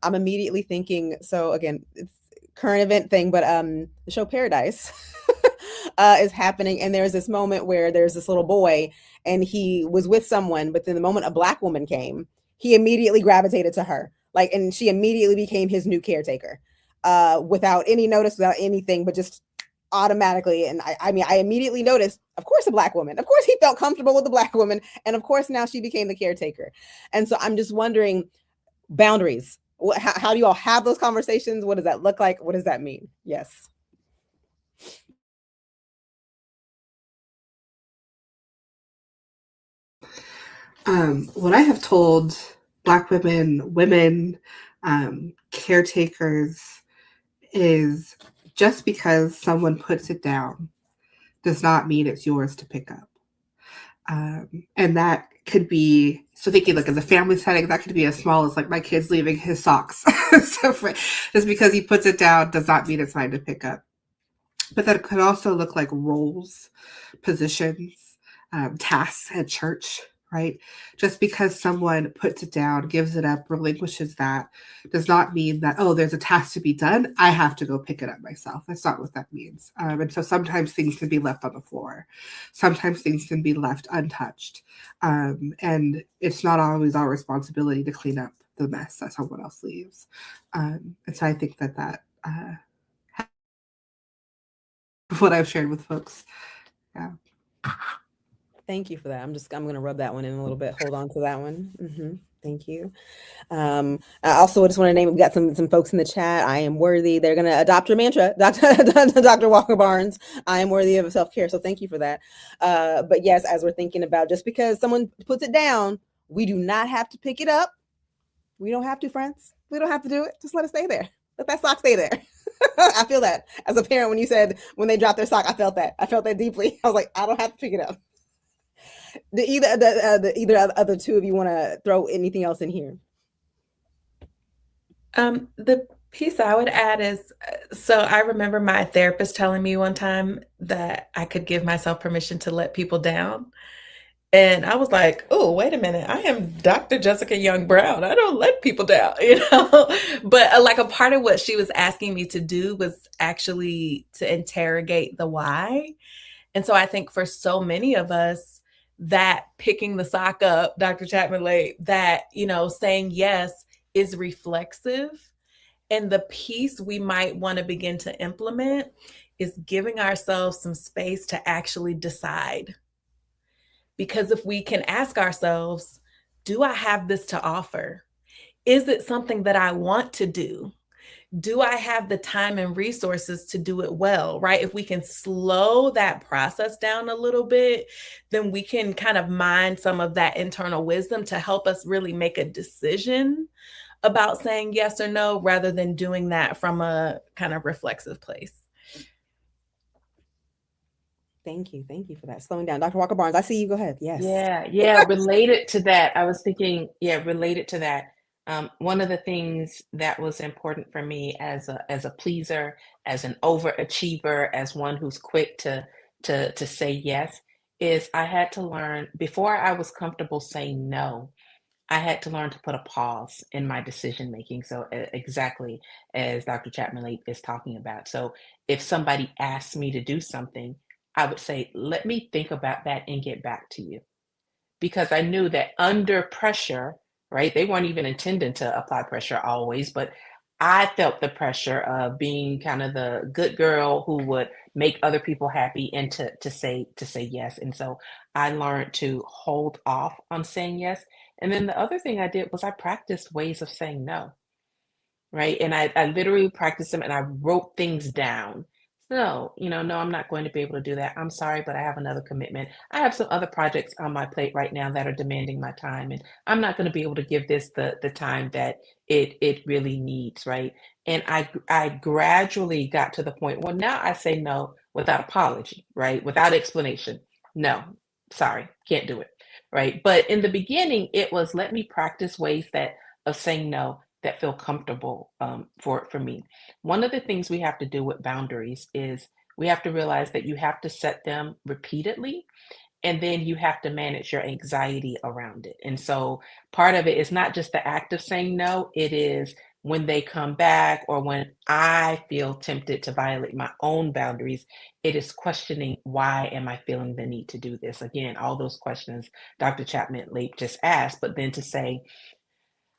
immediately thinking, so again, it's current event thing, but the show Paradise is happening, and there's this moment where there's this little boy and he was with someone, but then the moment a Black woman came, he immediately gravitated to her, like, and she immediately became his new caretaker, without any notice, without anything, but just automatically. And I mean, I immediately noticed, of course, a Black woman. Of course, he felt comfortable with the Black woman. And of course, now she became the caretaker. And so I'm just wondering, boundaries. How do you all have those conversations? What does that look like? What does that mean? Yes. What I have told Black women, caretakers is just because someone puts it down does not mean it's yours to pick up. And that could be, so thinking like in the family setting, that could be as small as like my kid's leaving his socks. So just because he puts it down does not mean it's mine to pick up. But that could also look like roles, positions, tasks at church, right? Just because someone puts it down, gives it up, relinquishes that, does not mean that, oh, there's a task to be done, I have to go pick it up myself. That's not what that means. And so sometimes things can be left on the floor. Sometimes things can be left untouched. And it's not always our responsibility to clean up the mess that someone else leaves. And so I think that what I've shared with folks. Yeah. Thank you for that. I'm going to rub that one in a little bit. Hold on to that one. Thank you. I also just want to name, we got some folks in the chat. I am worthy. They're going to adopt your mantra, Dr. Walker-Barnes. I am worthy of self-care. So thank you for that. But yes, as we're thinking about, just because someone puts it down, we do not have to pick it up. We don't have to, friends. We don't have to do it. Just let it stay there. Let that sock stay there. I feel that as a parent, when you said, when they dropped their sock, I felt that deeply. I was like, I don't have to pick it up. Either other two of you want to throw anything else in here? The piece I would add is, so I remember my therapist telling me one time that I could give myself permission to let people down. And I was like, oh, wait a minute. I am Dr. JessicaYoung Brown. I don't let people down, But like a part of what she was asking me to do was actually to interrogate the why. And so I think for so many of us, that picking the sock up, Dr. Chapman Lape, that, saying yes is reflexive. And the piece we might want to begin to implement is giving ourselves some space to actually decide. Because if we can ask ourselves, do I have this to offer? Is it something that I want to do? Do I have the time and resources to do it well, right? If we can slow that process down a little bit, then we can kind of mine some of that internal wisdom to help us really make a decision about saying yes or no, rather than doing that from a kind of reflexive place. Thank you for that. Slowing down. Dr. Walker-Barnes, I see you. Go ahead. Yes. Yeah. Related to that, I was thinking, related to that. One of the things that was important for me as a pleaser, as an overachiever, as one who's quick to say yes, is I had to learn, before I was comfortable saying no, I had to learn to put a pause in my decision making. So exactly as Dr. Chapman Lape is talking about. So if somebody asked me to do something, I would say, let me think about that and get back to you. Because I knew that under pressure, right? They weren't even intending to apply pressure always, but I felt the pressure of being kind of the good girl who would make other people happy and to say yes. And so I learned to hold off on saying yes. And then the other thing I did was I practiced ways of saying no, right? And I literally practiced them and I wrote things down. No, no, I'm not going to be able to do that. I'm sorry, but I have another commitment. I have some other projects on my plate right now that are demanding my time, and I'm not going to be able to give this the time that it really needs, right? And I gradually got to the point, well, now I say no without apology, right? Without explanation. No, sorry, can't do it, right? But in the beginning, it was let me practice ways of saying no that feel comfortable for me. One of the things we have to do with boundaries is we have to realize that you have to set them repeatedly, and then you have to manage your anxiety around it. And so part of it is not just the act of saying no, it is when they come back or when I feel tempted to violate my own boundaries, it is questioning, why am I feeling the need to do this? Again, all those questions Dr. Chapman Lape just asked, but then to say,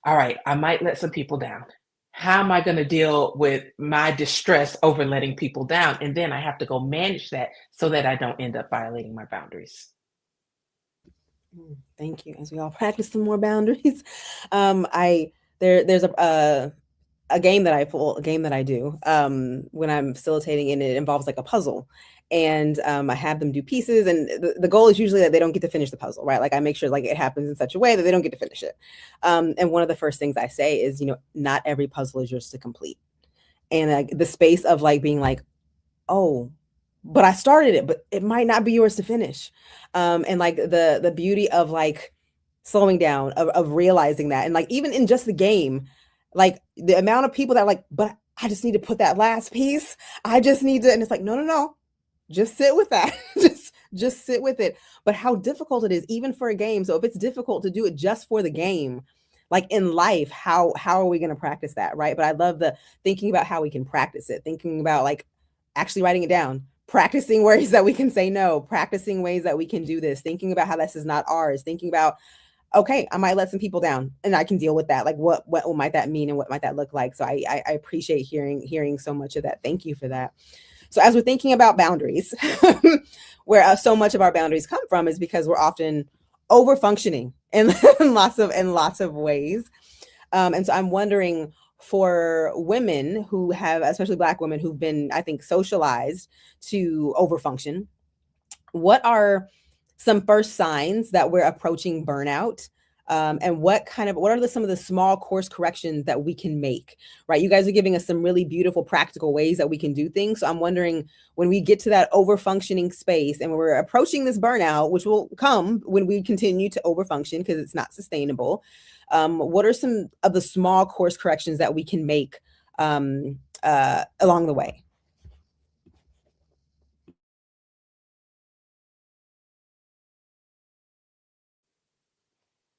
all right, I might let some people down. how am I going to deal with my distress over letting people down? And then I have to go manage that so that I don't end up violating my boundaries. Thank you. As we all practice some more boundaries, there's a game that I do when I'm facilitating, and it involves like a puzzle. And I have them do pieces, and the goal is usually that they don't get to finish the puzzle, right? Like I make sure like it happens in such a way that they don't get to finish it. And one of the first things I say is, not every puzzle is yours to complete. And like the space of like being like, oh, but I started it, but it might not be yours to finish. And like the beauty of like slowing down, of realizing that, and like even in just the game, like the amount of people that are like, but I just need to put that last piece. I just need to, and it's like, no, just sit with that. just sit with it. But how difficult it is, even for a game. So if it's difficult to do it just for the game, like in life, how are we going to practice that, right? But I love the thinking about how we can practice it, thinking about like actually writing it down, practicing ways that we can say no, practicing ways that we can do this, thinking about how this is not ours, thinking about, okay, I might let some people down and I can deal with that. Like what might that mean and what might that look like? So I appreciate hearing so much of that. Thank you for that. So as we're thinking about boundaries, where so much of our boundaries come from is because we're often over functioning in lots of ways. And so I'm wondering, for women who have, especially Black women who've been, I think, socialized to overfunction, what are some first signs that we're approaching burnout? And what are some of the small course corrections that we can make, right? You guys are giving us some really beautiful practical ways that we can do things. So I'm wondering, when we get to that overfunctioning space and we're approaching this burnout, which will come when we continue to overfunction because it's not sustainable, what are some of the small course corrections that we can make along the way?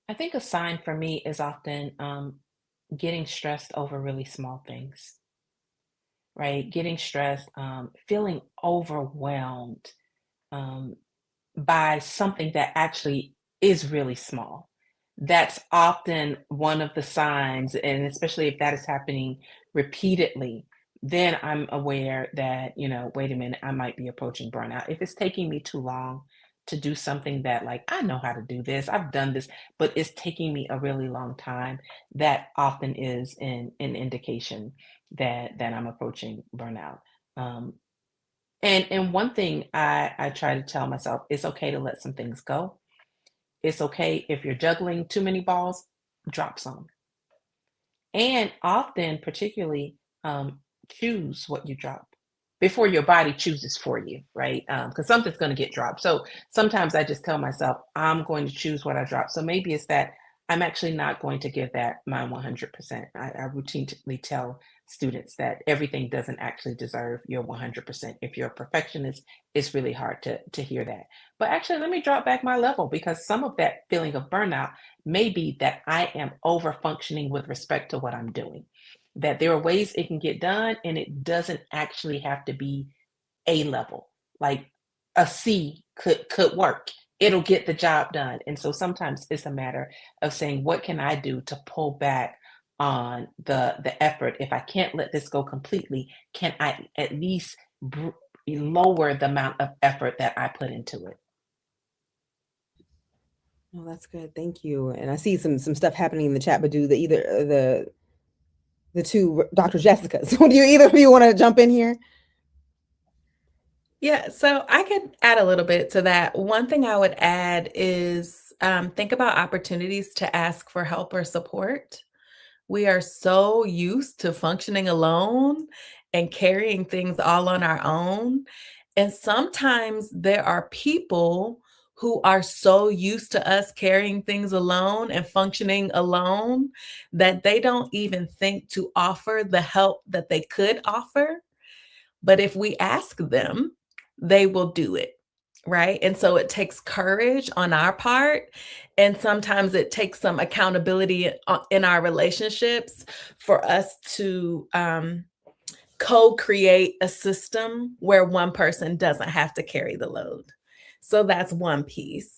I think a sign for me is often getting stressed over really small things, right? Getting stressed, feeling overwhelmed um, by something that actually is really small. That's often one of the signs, and especially if that is happening repeatedly, then I'm aware that, wait a minute, I might be approaching burnout. If it's taking me too long to do something that, like, I know how to do this, I've done this, but it's taking me a really long time, that often is an indication that I'm approaching burnout. Um, and one thing I try to tell myself, it's okay to let some things go. It's okay if you're juggling too many balls, drop some. And often, particularly, choose what you drop before your body chooses for you, right? Because something's going to get dropped. So sometimes I just tell myself, I'm going to choose what I drop. So maybe it's that I'm actually not going to give that my 100%. I routinely tell students that everything doesn't actually deserve your 100%. If you're a perfectionist, it's really hard to hear that. But actually, let me drop back my level, because some of that feeling of burnout may be that I am over functioning with respect to what I'm doing. That there are ways it can get done, and it doesn't actually have to be A level. Like a C could work. It'll get the job done. And so sometimes it's a matter of saying, what can I do to pull back on the effort? If I can't let this go completely, can I at least lower the amount of effort that I put into it? Oh, that's good. Thank you. And I see some stuff happening in the chat, but do the two Dr. Jessicas. So do either of you want to jump in here? Yeah, so I could add a little bit to that. One thing I would add is think about opportunities to ask for help or support. We are so used to functioning alone and carrying things all on our own. And sometimes there are people who are so used to us carrying things alone and functioning alone that they don't even think to offer the help that they could offer. But if we ask them, they will do it. Right. And so it takes courage on our part. And sometimes it takes some accountability in our relationships for us to co-create a system where one person doesn't have to carry the load. So that's one piece.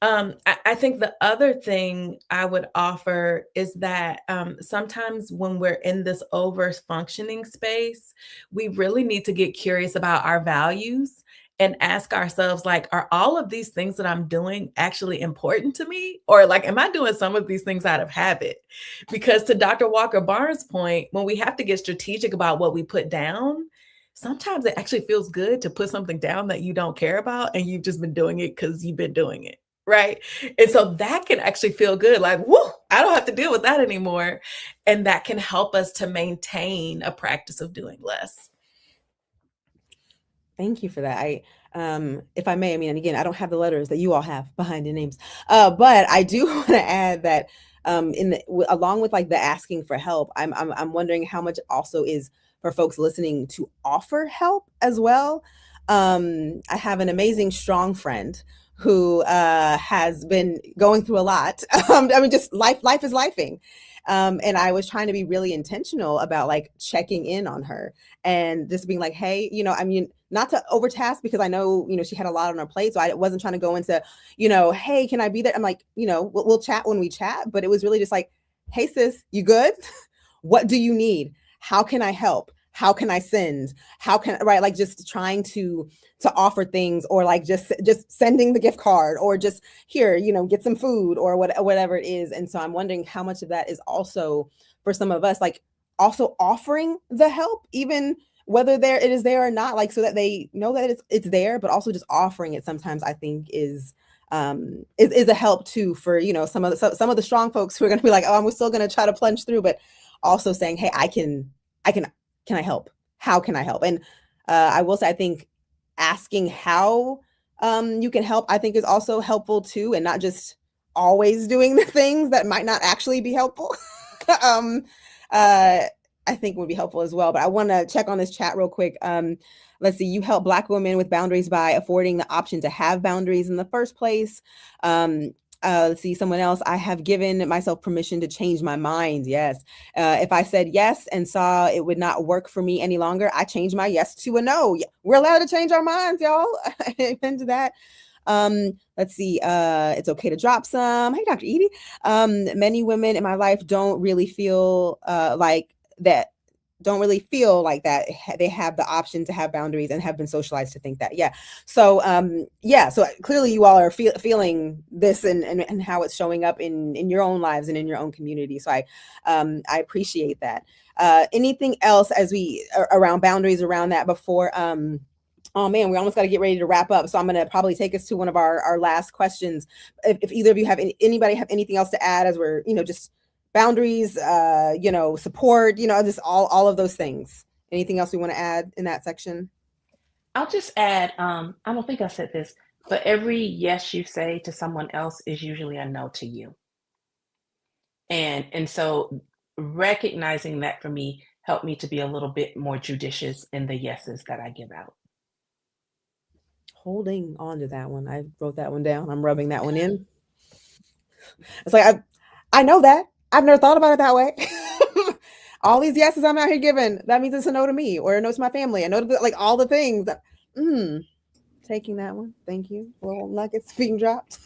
I think the other thing I would offer is that sometimes when we're in this over functioning space, we really need to get curious about our values and ask ourselves, like, are all of these things that I'm doing actually important to me? Or like, am I doing some of these things out of habit? Because to Dr. Walker-Barnes' point, when we have to get strategic about what we put down, sometimes it actually feels good to put something down that you don't care about and you've just been doing it because you've been doing it. Right. And so that can actually feel good. Like, whoo, I don't have to deal with that anymore. And that can help us to maintain a practice of doing less. Thank you for that. If I may, I mean, and again, I don't have the letters that you all have behind your names, but I do want to add that along with like the asking for help, I'm wondering how much also is for folks listening to offer help as well. I have an amazing, strong friend who has been going through a lot. I mean, just life is lifing. And I was trying to be really intentional about like checking in on her and just being like, hey, I mean, not to overtask because I know, she had a lot on her plate. So I wasn't trying to go into, hey, can I be there? I'm like, we'll chat when we chat. But it was really just like, hey, sis, you good? What do you need? How can I help? How can I send? Right? Like just trying to offer things, or like just sending the gift card, or just here, get some food, or whatever it is. And so I'm wondering how much of that is also for some of us, like also offering the help, even whether it is there or not, like so that they know that it's there, but also just offering it sometimes I think is a help too for some of the strong folks who are going to be like, oh, I'm still going to try to plunge through, but also saying, hey, can I help? How can I help? And I will say, I think asking how you can help, I think is also helpful too, and not just always doing the things that might not actually be helpful. I think would be helpful as well. But I want to check on this chat real quick. Let's see. You help Black women with boundaries by affording the option to have boundaries in the first place. Let's see, someone else. I have given myself permission to change my mind. Yes. If I said yes and saw it would not work for me any longer, I changed my yes to a no. We're allowed to change our minds, y'all. Amen to that. Let's see. It's okay to drop some. Hey, Dr. Edie. Many women in my life don't really feel like that. Don't really feel like that they have the option to have boundaries and have been socialized to think that. Yeah. So, so clearly you all are feeling this and how it's showing up in your own lives and in your own community. So I appreciate that. Anything else as we around boundaries around that before, oh man, we almost got to get ready to wrap up. So I'm going to probably take us to one of our last questions. If either of you have anybody have anything else to add as we're, just boundaries, support, just all of those things. Anything else we want to add in that section? I'll just add, I don't think I said this, but every yes you say to someone else is usually a no to you. And so recognizing that for me helped me to be a little bit more judicious in the yeses that I give out. Holding on to that one. I wrote that one down. I'm rubbing that one in. It's like, I know that. I've never thought about it that way. All these yeses I'm out here giving, that means it's a no to me or a no to my family. I know like all the things that, taking that one. Thank you. Little nuggets being dropped.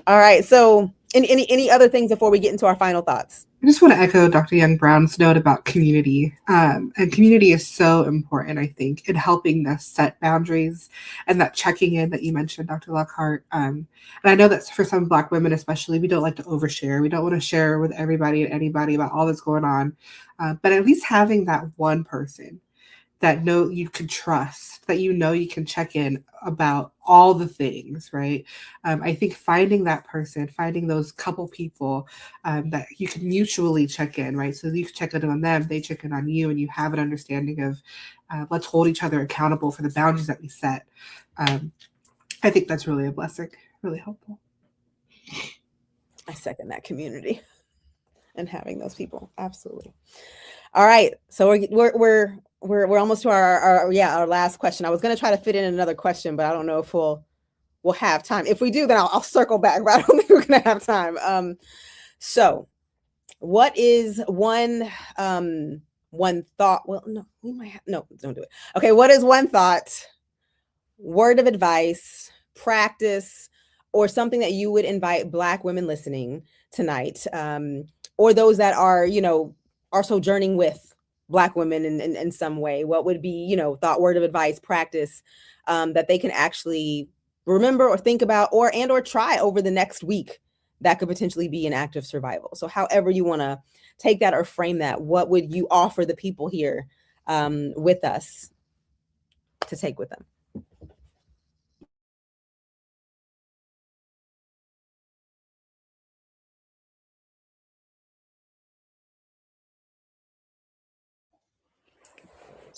All right. So any other things before we get into our final thoughts? I just want to echo Dr. Young Brown's note about community. And community is so important, I think, in helping us set boundaries and that checking in that you mentioned, Dr. Lockhart. And I know that for some Black women especially, we don't like to overshare. We don't want to share with everybody and anybody about all that's going on. But at least having that one person that you can trust, that you can check in about all the things, right? I think finding that person, finding those couple people that you can mutually check in, right? So you can check in on them, they check in on you, and you have an understanding of let's hold each other accountable for the boundaries that we set. I think that's really a blessing, really helpful. I second that, community and having those people. Absolutely. All right. So we're almost to our last question. I was going to try to fit in another question, but I don't know if we'll have time. If we do, then I'll circle back, but I don't think we're going to have time. So what is one thought? Well, no, we might have, no, don't do it. Okay. What is one thought, word of advice, practice, or something that you would invite Black women listening tonight, or those that are, are sojourning with Black women in some way? What would be, thought, word of advice, practice that they can actually remember or think about or try over the next week that could potentially be an act of survival? So however you want to take that or frame that, what would you offer the people here with us to take with them?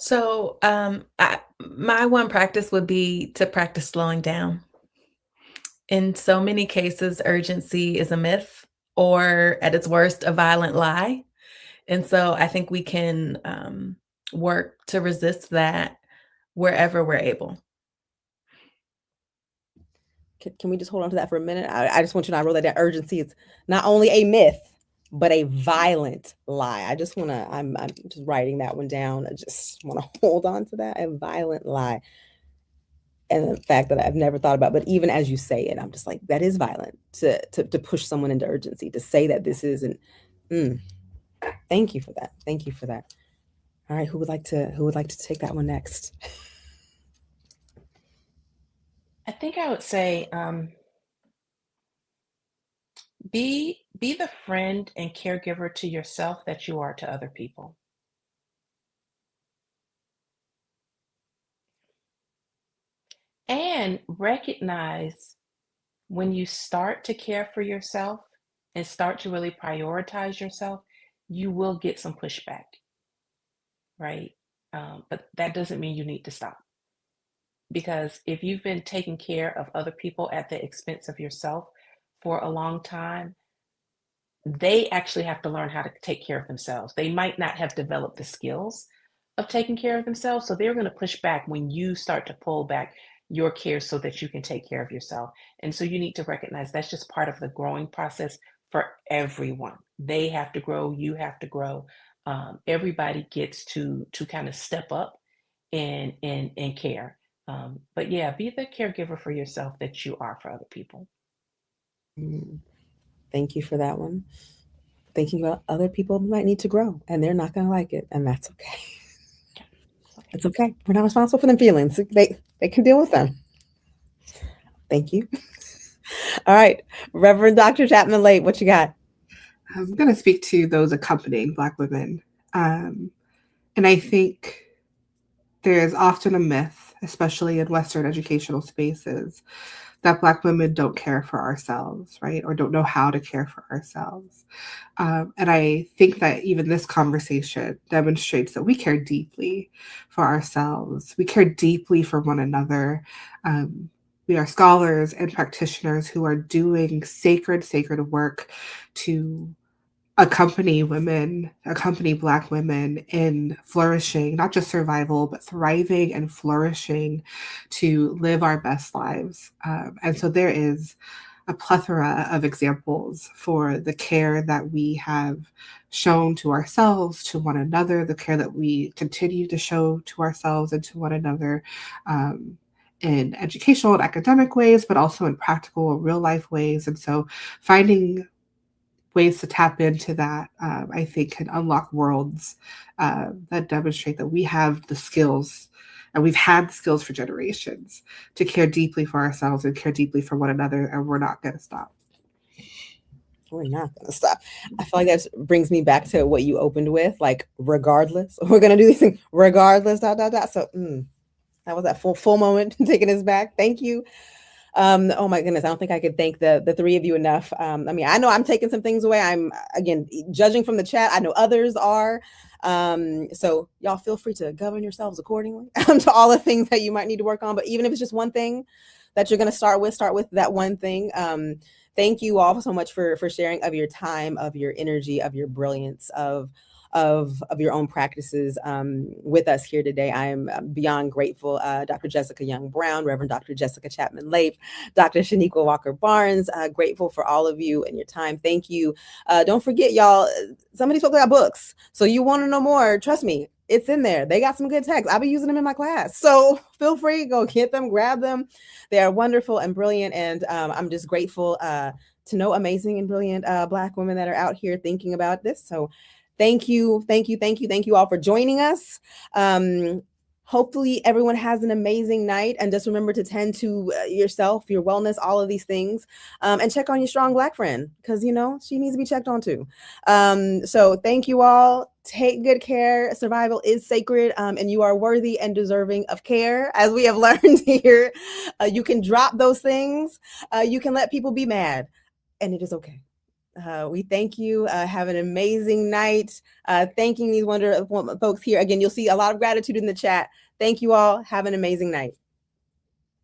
So, my one practice would be to practice slowing down. In so many cases, urgency is a myth, or at its worst, a violent lie. And so I think we can work to resist that wherever we're able. Can we just hold on to that for a minute? I just want you to know, I wrote that urgency is not only a myth, but a violent lie. I just want to, I'm just writing that one down. I just want to hold on to that, a violent lie. And the fact that I've never thought about, but even as you say it, I'm just like, that is violent to push someone into urgency, to say that this isn't. Thank you for that. Thank you for that. All right, who would like to take that one next? I think I would say be the friend and caregiver to yourself that you are to other people. And recognize when you start to care for yourself and start to really prioritize yourself, you will get some pushback, right? But that doesn't mean you need to stop. Because if you've been taking care of other people at the expense of yourself for a long time, they actually have to learn how to take care of themselves. They might not have developed the skills of taking care of themselves, so they're going to push back when you start to pull back your care so that you can take care of yourself. And so you need to recognize that's just part of the growing process for everyone. They have to grow, you have to grow. Everybody gets to kind of step up and care. But yeah, be the caregiver for yourself that you are for other people. Thank you for that one. Thinking about other people who might need to grow and they're not going to like it, and that's okay. It's okay. We're not responsible for them feelings. They can deal with them. Thank you. All right, Reverend Dr. Chapman Lape, what you got? I'm going to speak to those accompanying Black women. And I think there's often a myth, especially in Western educational spaces, that Black women don't care for ourselves, right? Or don't know how to care for ourselves. And I think that even this conversation demonstrates that we care deeply for ourselves. We care deeply for one another. We are scholars and practitioners who are doing sacred work to accompany Black women in flourishing, not just survival, but thriving and flourishing to live our best lives. And so there is a plethora of examples for the care that we have shown to ourselves, to one another, the care that we continue to show to ourselves and to one another, in educational and academic ways, but also in practical, real life ways. And so finding ways to tap into that, I think, can unlock worlds that demonstrate that we have the skills, and we've had the skills for generations, to care deeply for ourselves and care deeply for one another, and we're not going to stop. We're not going to stop. I feel like that brings me back to what you opened with, like, regardless. We're going to do these things regardless, ... So that was that full moment taking us back. Thank you. Oh my goodness, I don't think I could thank the three of you enough. I mean, I know I'm taking some things away. I'm, again, judging from the chat. I know others are. So y'all feel free to govern yourselves accordingly to all the things that you might need to work on. But even if it's just one thing that you're going to start with that one thing. Thank you all so much for sharing of your time, of your energy, of your brilliance, of your own practices with us here today. I am beyond grateful. Dr. JessicaYoung Brown, Reverend Dr. Jessica Chapman Lape, Dr. Chanequa Walker-Barnes, grateful for all of you and your time. Thank you. Don't forget, y'all, somebody spoke about books. So you want to know more, trust me, It's in there. They got some good texts. I'll be using them in my class. So feel free, go get them, grab them. They are wonderful and brilliant. And I'm just grateful to know amazing and brilliant Black women that are out here thinking about this. So thank you all for joining us. Hopefully everyone has an amazing night, and just remember to tend to yourself, your wellness, all of these things, and check on your strong Black friend, because she needs to be checked on too. So thank you all. Take good care. Survival is sacred, and you are worthy and deserving of care, as we have learned here. You can drop those things. You can let people be mad, and it is okay. We thank you. Have an amazing night. Thanking these wonderful folks here. Again, you'll see a lot of gratitude in the chat. Thank you all. Have an amazing night.